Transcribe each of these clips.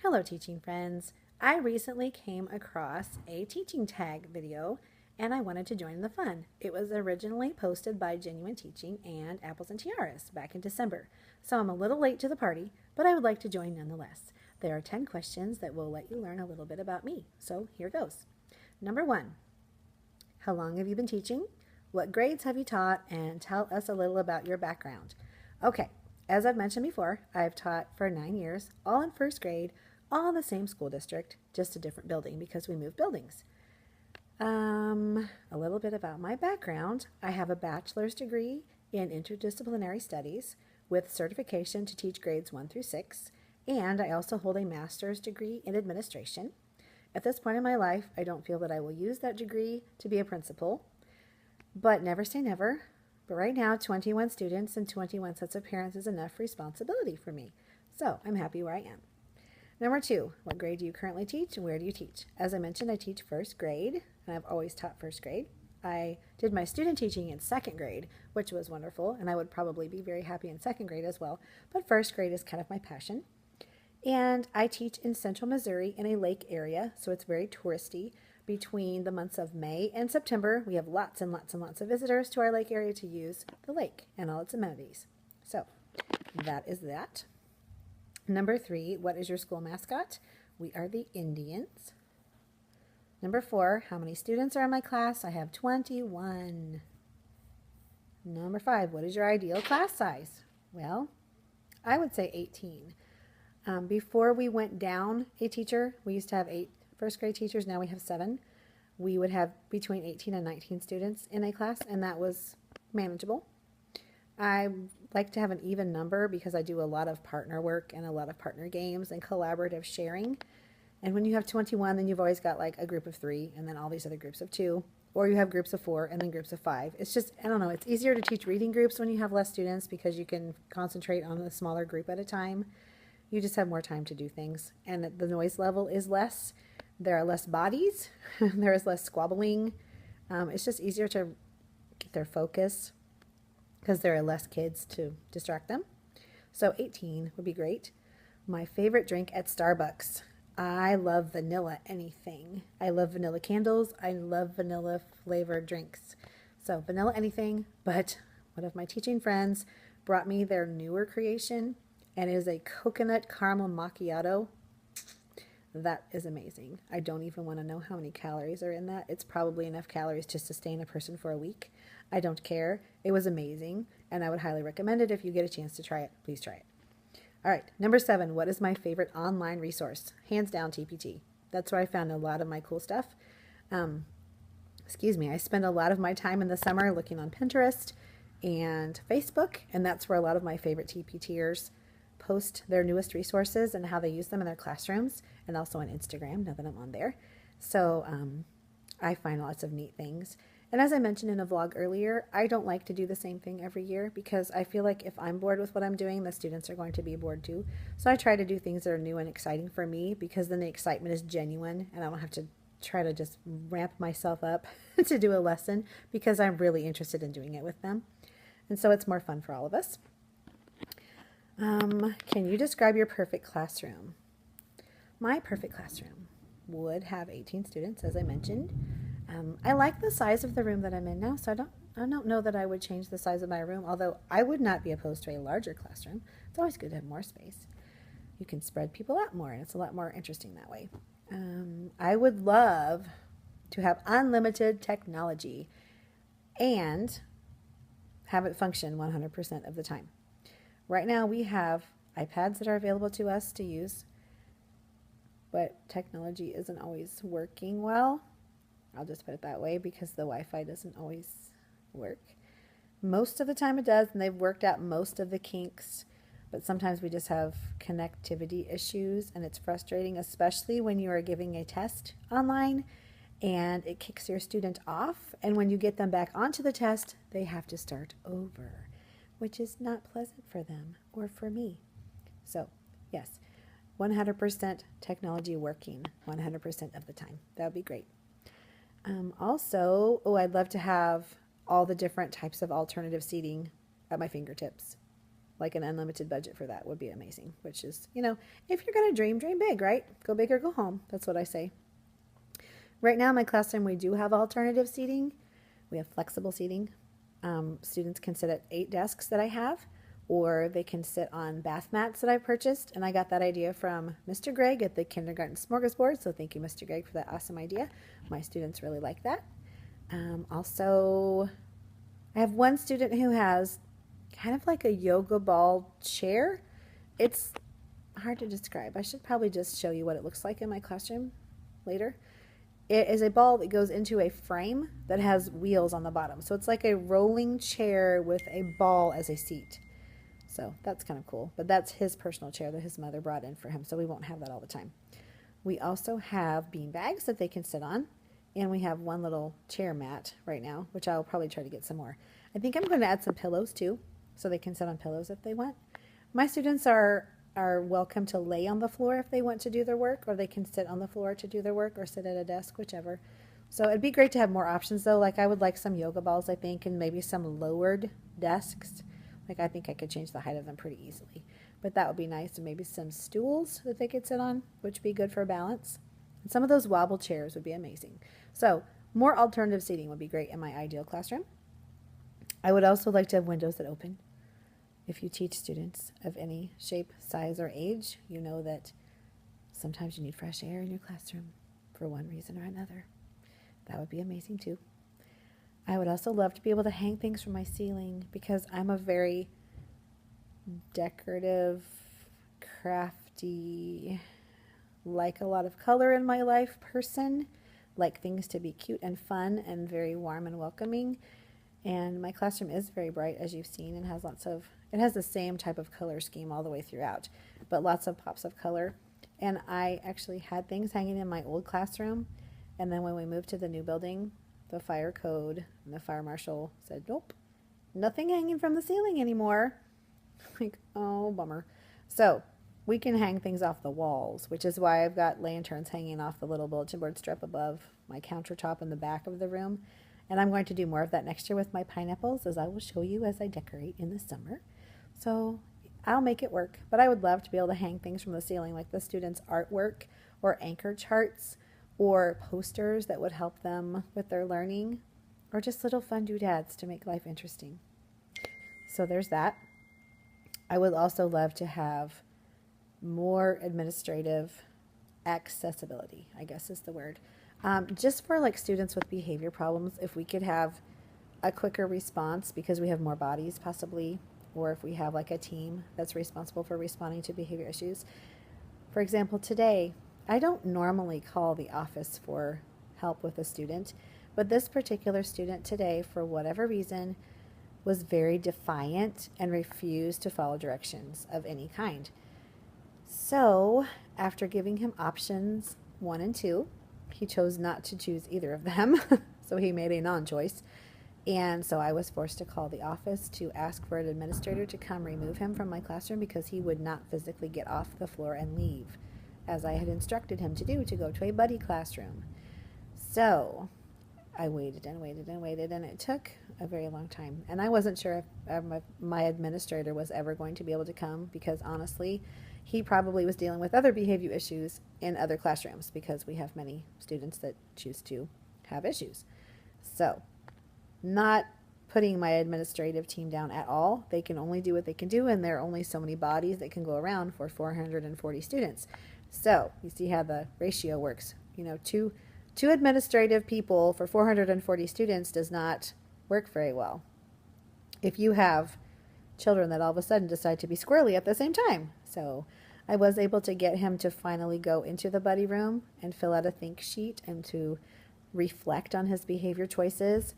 Hello, teaching friends. I recently came across a teaching tag video and I wanted to join the fun. It was originally posted by Jennuine Teaching and Apples and Tiaras back in December, so I'm a little late to the party, but I would like to join nonetheless. There are 10 questions that will let you learn a little bit about me, so here goes. Number 1, how long have you been teaching? What grades have you taught? And tell us a little about your background. Okay, as I've mentioned before, I've taught for 9 years, all in first grade, all in the same school district, just a different building because we moved buildings. A little bit about my background. I have a bachelor's degree in interdisciplinary studies with certification to teach grades 1 through 6, and I also hold a master's degree in administration. At this point in my life, I don't feel that I will use that degree to be a principal, but never say never. But right now, 21 students and 21 sets of parents is enough responsibility for me. So I'm happy where I am. Number 2, what grade do you currently teach and where do you teach? As I mentioned, I teach first grade, and I've always taught first grade. I did my student teaching in second grade, which was wonderful, and I would probably be very happy in second grade as well, but first grade is kind of my passion. And I teach in central Missouri in a lake area, so it's very touristy. Between the months of May and September, we have lots and lots and lots of visitors to our lake area to use the lake and all its amenities. So that is that. Number 3, what is your school mascot? We are the Indians. Number 4, how many students are in my class? I have 21. Number 5, what is your ideal class size? Well, I would say 18. Before we went down a teacher, we used to have 8 first grade teachers, now we have 7. We would have between 18 and 19 students in a class, and that was manageable. I like to have an even number because I do a lot of partner work and a lot of partner games and collaborative sharing. And when you have 21, then you've always got like a group of 3 and then all these other groups of 2, or you have groups of 4 and then groups of 5. It's just, I don't know, it's easier to teach reading groups when you have less students because you can concentrate on a smaller group at a time. You just have more time to do things, and the noise level is less. There are less bodies. There is less squabbling. It's just easier to get their focus because there are less kids to distract them. So 18 would be great. My favorite drink at Starbucks. I love vanilla anything. I love vanilla candles. I love vanilla flavored drinks. So vanilla anything, but one of my teaching friends brought me their newer creation, and it is a coconut caramel macchiato. That is amazing. I don't even want to know how many calories are in that. It's probably enough calories to sustain a person for a week. I don't care. It was amazing, and I would highly recommend it if you get a chance to try it. Please try it. All right, number 7, what is my favorite online resource? Hands down, TpT. That's where I found a lot of my cool stuff. I spend a lot of my time in the summer looking on Pinterest and Facebook, and that's where a lot of my favorite TpTers post their newest resources and how they use them in their classrooms, and also on Instagram now that I'm on there. So I find lots of neat things. And as I mentioned in a vlog earlier, I don't like to do the same thing every year because I feel like if I'm bored with what I'm doing, the students are going to be bored too. So I try to do things that are new and exciting for me because then the excitement is genuine and I don't have to try to just ramp myself up to do a lesson because I'm really interested in doing it with them. And so it's more fun for all of us. Can you describe your perfect classroom? My perfect classroom would have 18 students, as I mentioned. I like the size of the room that I'm in now, so I don't know that I would change the size of my room, although I would not be opposed to a larger classroom. It's always good to have more space. You can spread people out more, and it's a lot more interesting that way. I would love to have unlimited technology and have it function 100% of the time. Right now we have iPads that are available to us to use, but technology isn't always working well. I'll just put it that way because the Wi-Fi doesn't always work. Most of the time it does, and they've worked out most of the kinks, but sometimes we just have connectivity issues, and it's frustrating, especially when you are giving a test online and it kicks your student off, and when you get them back onto the test, they have to start over, which is not pleasant for them or for me. So, yes, 100% technology working 100% of the time. That would be great. I'd love to have all the different types of alternative seating at my fingertips. like an unlimited budget for that would be amazing, which is, if you're going to dream, dream big, right? Go big or go home. That's what I say. Right now in my classroom, we do have alternative seating. We have flexible seating. Students can sit at 8 desks that I have, or they can sit on bath mats that I purchased. And I got that idea from Mr. Greg at the Kindergarten Smorgasbord. So thank you, Mr. Greg, for that awesome idea. My students really like that. Also, I have one student who has kind of like a yoga ball chair. It's hard to describe. I should probably just show you what it looks like in my classroom later. It is a ball that goes into a frame that has wheels on the bottom. So it's like a rolling chair with a ball as a seat. So that's kind of cool. But that's his personal chair that his mother brought in for him. So we won't have that all the time. We also have bean bags that they can sit on. And we have one little chair mat right now, which I'll probably try to get some more. I think I'm going to add some pillows too, so they can sit on pillows if they want. My students are welcome to lay on the floor if they want to do their work, or they can sit on the floor to do their work, or sit at a desk, whichever. So it'd be great to have more options though. Like I would like some yoga balls, I think, and maybe some lowered desks. Like I think I could change the height of them pretty easily. But that would be nice. And maybe some stools that they could sit on, which would be good for balance. And some of those wobble chairs would be amazing. So more alternative seating would be great in my ideal classroom. I would also like to have windows that open. If you teach students of any shape, size, or age, you know that sometimes you need fresh air in your classroom for one reason or another. That would be amazing too. I would also love to be able to hang things from my ceiling because I'm a very decorative, crafty, like a lot of color in my life person, like things to be cute and fun and very warm and welcoming. And my classroom is very bright, as you've seen, and has it has the same type of color scheme all the way throughout, but lots of pops of color. And I actually had things hanging in my old classroom, and then when we moved to the new building, the fire code and the fire marshal said, nope, nothing hanging from the ceiling anymore. Like, oh, bummer. So we can hang things off the walls, which is why I've got lanterns hanging off the little bulletin board strip above my countertop in the back of the room. And I'm going to do more of that next year with my pineapples, as I will show you as I decorate in the summer. So I'll make it work. But I would love to be able to hang things from the ceiling, like the students' artwork or anchor charts or posters that would help them with their learning, or just little fun doodads to make life interesting. So there's that. I would also love to have more administrative accessibility, I guess is the word. Just for like students with behavior problems, if we could have a quicker response because we have more bodies possibly, or if we have like a team that's responsible for responding to behavior issues. For example, today, I don't normally call the office for help with a student, but this particular student today, for whatever reason, was very defiant and refused to follow directions of any kind. So, after giving him options 1 and 2, he chose not to choose either of them, so he made a non-choice. And so I was forced to call the office to ask for an administrator to come remove him from my classroom because he would not physically get off the floor and leave, as I had instructed him to do, to go to a buddy classroom. So I waited and waited and waited, and it took a very long time. And I wasn't sure if my administrator was ever going to be able to come because, honestly, he probably was dealing with other behavior issues in other classrooms because we have many students that choose to have issues. So, not putting my administrative team down at all. They can only do what they can do, and there are only so many bodies that can go around for 440 students. So, you see how the ratio works. Two administrative people for 440 students does not work very well. If you have children that all of a sudden decide to be squirrely at the same time. So I was able to get him to finally go into the buddy room and fill out a think sheet and to reflect on his behavior choices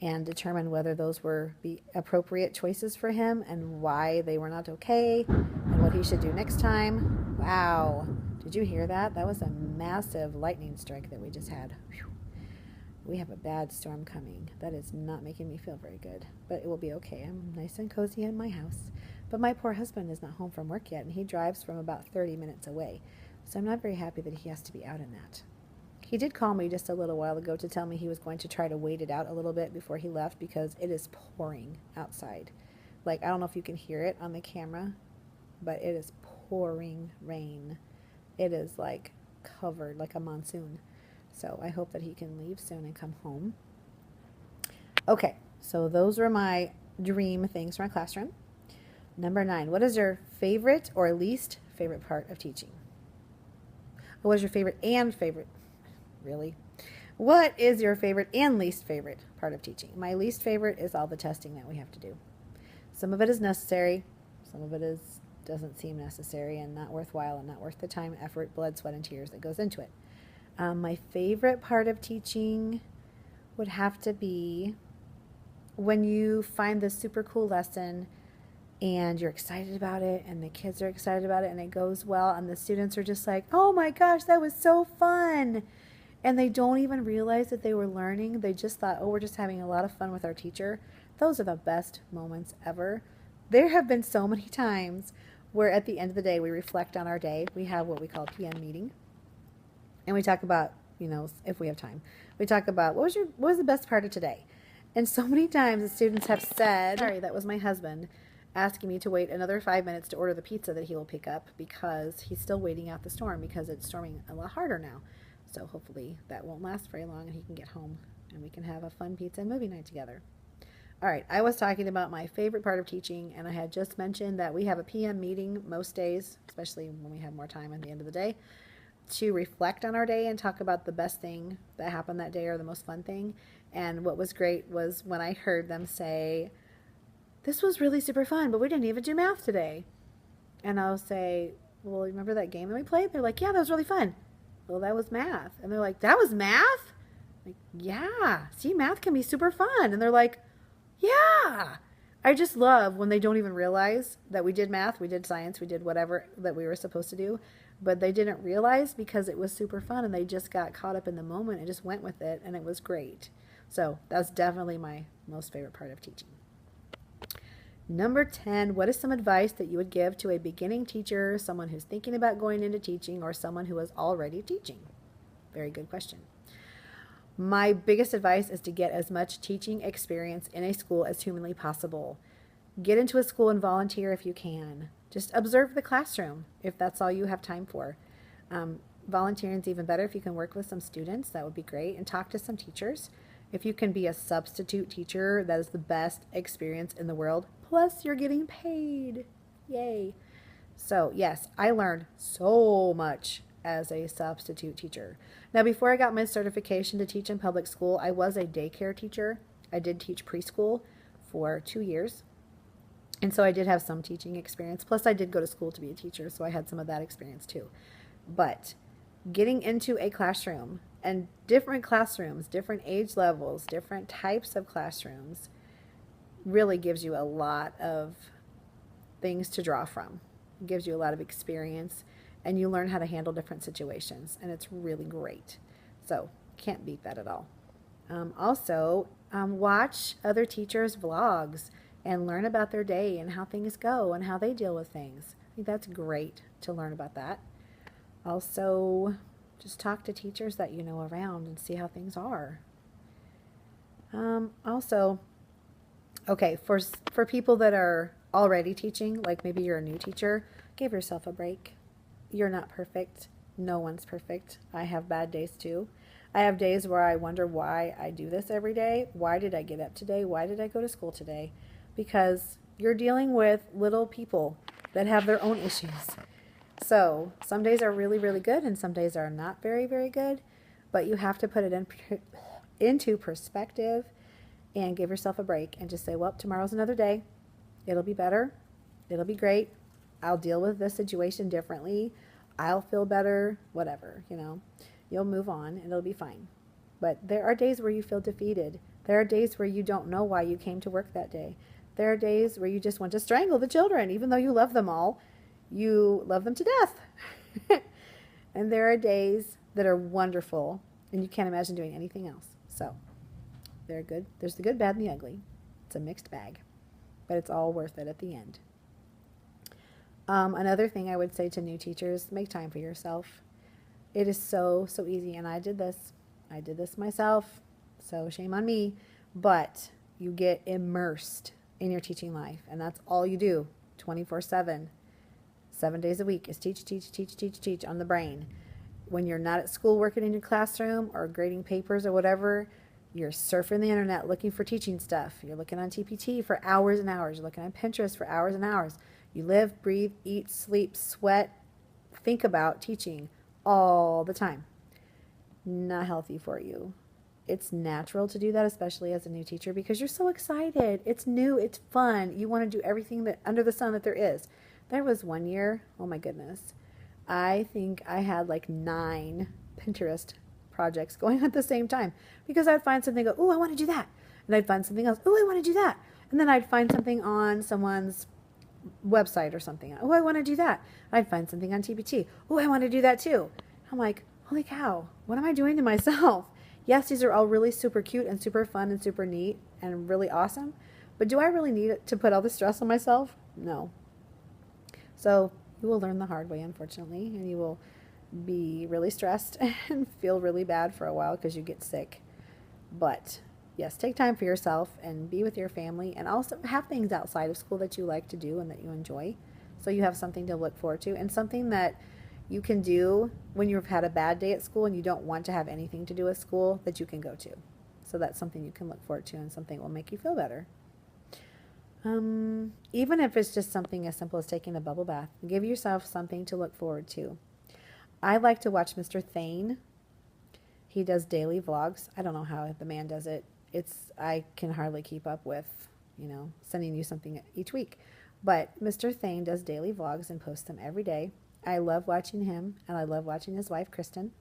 and determine whether those were the appropriate choices for him and why they were not okay and what he should do next time. Wow. Did you hear that? That was a massive lightning strike that we just had. Whew. We have a bad storm coming. That is not making me feel very good, but it will be okay. I'm nice and cozy in my house. But my poor husband is not home from work yet, and he drives from about 30 minutes away. So I'm not very happy that he has to be out in that. He did call me just a little while ago to tell me he was going to try to wait it out a little bit before he left because it is pouring outside. Like, I don't know if you can hear it on the camera, but it is pouring rain. It is like covered like a monsoon. So I hope that he can leave soon and come home. Okay, so those were my dream things for my classroom. Number 9, what is your favorite or least favorite part of teaching? What is your favorite and favorite? Really? What is your favorite and least favorite part of teaching? My least favorite is all the testing that we have to do. Some of it is necessary. Some of it doesn't seem necessary and not worthwhile and not worth the time, effort, blood, sweat, and tears that goes into it. My favorite part of teaching would have to be when you find this super cool lesson and you're excited about it and the kids are excited about it and it goes well and the students are just like, oh my gosh, that was so fun. And they don't even realize that they were learning. They just thought, oh, we're just having a lot of fun with our teacher. Those are the best moments ever. There have been so many times where at the end of the day we reflect on our day. We have what we call PM meeting. And we talk about, if we have time, we talk about what was the best part of today. And so many times the students have said, sorry, that was my husband asking me to wait another 5 minutes to order the pizza that he will pick up because he's still waiting out the storm because it's storming a lot harder now. So hopefully that won't last very long and he can get home and we can have a fun pizza and movie night together. All right, I was talking about my favorite part of teaching, and I had just mentioned that we have a PM meeting most days, especially when we have more time at the end of the day, to reflect on our day and talk about the best thing that happened that day or the most fun thing. And what was great was when I heard them say, this was really super fun, but we didn't even do math today. And I'll say, well, remember that game that we played? They're like, yeah, that was really fun. Well, that was math. And they're like, that was math? Like, yeah. See, math can be super fun. And they're like, yeah. I just love when they don't even realize that we did math, we did science, we did whatever that we were supposed to do. But they didn't realize because it was super fun and they just got caught up in the moment and just went with it. And it was great. So that's definitely my most favorite part of teaching. Number 10, what is some advice that you would give to a beginning teacher, someone who's thinking about going into teaching, or someone who is already teaching? Very good question. My biggest advice is to get as much teaching experience in a school as humanly possible. Get into a school and volunteer if you can. Just observe the classroom if that's all you have time for. Volunteering is even better if you can work with some students. That would be great. And talk to some teachers. If you can be a substitute teacher, that is the best experience in the world. Plus, you're getting paid. Yay. So, yes, I learned so much as a substitute teacher. Now, before I got my certification to teach in public school, I was a daycare teacher. I did teach preschool for 2 years. And so I did have some teaching experience. Plus, I did go to school to be a teacher, so I had some of that experience too. But getting into a classroom, and different classrooms, different age levels, different types of classrooms, really gives you a lot of things to draw from. It gives you a lot of experience, and you learn how to handle different situations, and it's really great. So can't beat that at all. Also, watch other teachers' vlogs and learn about their day and how things go and how they deal with things. I think that's great to learn about that. Also, just talk to teachers that you know around and see how things are. Also, okay, for people that are already teaching, like maybe you're a new teacher, give yourself a break. You're not perfect. No one's perfect. I have bad days too. I have days where I wonder why I do this every day. Why did I get up today? Why did I go to school today? Because you're dealing with little people that have their own issues. So some days are really, really good and some days are not very, very good. But you have to put it into perspective and give yourself a break and just say, well, tomorrow's another day. It'll be better. It'll be great. I'll deal with this situation differently. I'll feel better, whatever, You'll move on and it'll be fine. But there are days where you feel defeated. There are days where you don't know why you came to work that day. There are days where you just want to strangle the children, even though you love them all. You love them to death. And there are days that are wonderful and you can't imagine doing anything else. So they're good. There's the good, bad, and the ugly. It's a mixed bag, but it's all worth it at the end. Another thing I would say to new teachers, make time for yourself. It is so, so easy. And I did this myself. So shame on me. But you get immersed in your teaching life, and that's all you do 24/7, 7 days a week is teach, teach, teach, teach, teach on the brain. When you're not at school working in your classroom or grading papers or whatever, you're surfing the internet looking for teaching stuff. You're looking on TpT for hours and hours. You're looking on Pinterest for hours and hours. You live, breathe, eat, sleep, sweat, think about teaching all the time. Not healthy for you. It's natural to do that, especially as a new teacher, because you're so excited. It's new. It's fun. You want to do everything that under the sun that there is. There was one year, oh my goodness, I think I had like 9 Pinterest projects going on at the same time, because I'd find something, go, oh, I want to do that. And I'd find something else, oh, I want to do that. And then I'd find something on someone's website or something. Oh, I want to do that. I'd find something on TpT. Oh, I want to do that too. I'm like, holy cow, what am I doing to myself? Yes, these are all really super cute and super fun and super neat and really awesome, but do I really need it to put all the stress on myself? No. So you will learn the hard way, unfortunately, and you will be really stressed and feel really bad for a while because you get sick. But yes, take time for yourself and be with your family, and also have things outside of school that you like to do and that you enjoy, so you have something to look forward to and something that you can do when you've had a bad day at school and you don't want to have anything to do with school that you can go to. So that's something you can look forward to and something that will make you feel better. Even if it's just something as simple as taking a bubble bath, give yourself something to look forward to. I like to watch Mr. Thane. He does daily vlogs. I don't know how the man does it. I can hardly keep up with, sending you something each week. But Mr. Thane does daily vlogs and posts them every day. I love watching him, and I love watching his wife, Kristen.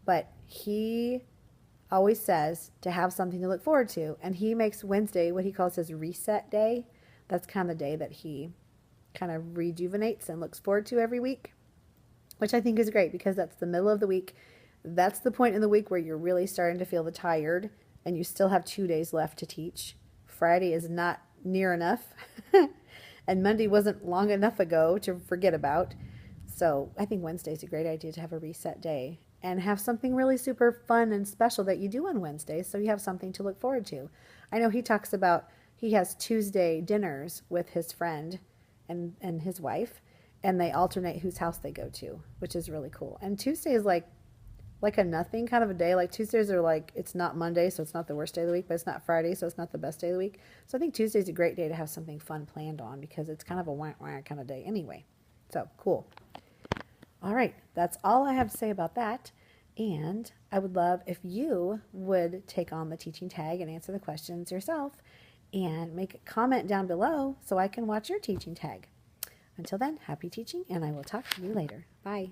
But he always says to have something to look forward to, and he makes Wednesday what he calls his reset day. That's kind of the day that he kind of rejuvenates and looks forward to every week, which I think is great, because that's the middle of the week. That's the point in the week where you're really starting to feel the tired, and you still have 2 days left to teach. Friday is not near enough, and Monday wasn't long enough ago to forget about. So I think Wednesday is a great idea to have a reset day and have something really super fun and special that you do on Wednesdays, so you have something to look forward to. I know he talks about, he has Tuesday dinners with his friend and his wife, and they alternate whose house they go to, which is really cool. And Tuesday is like a nothing kind of a day. Like Tuesdays are like, it's not Monday, so it's not the worst day of the week, but it's not Friday, so it's not the best day of the week. So I think Tuesday's a great day to have something fun planned on, because it's kind of a wah-wah kind of day anyway. So cool. All right, that's all I have to say about that. And I would love if you would take on the teaching tag and answer the questions yourself, and make a comment down below so I can watch your teaching tag. Until then, happy teaching, and I will talk to you later. Bye.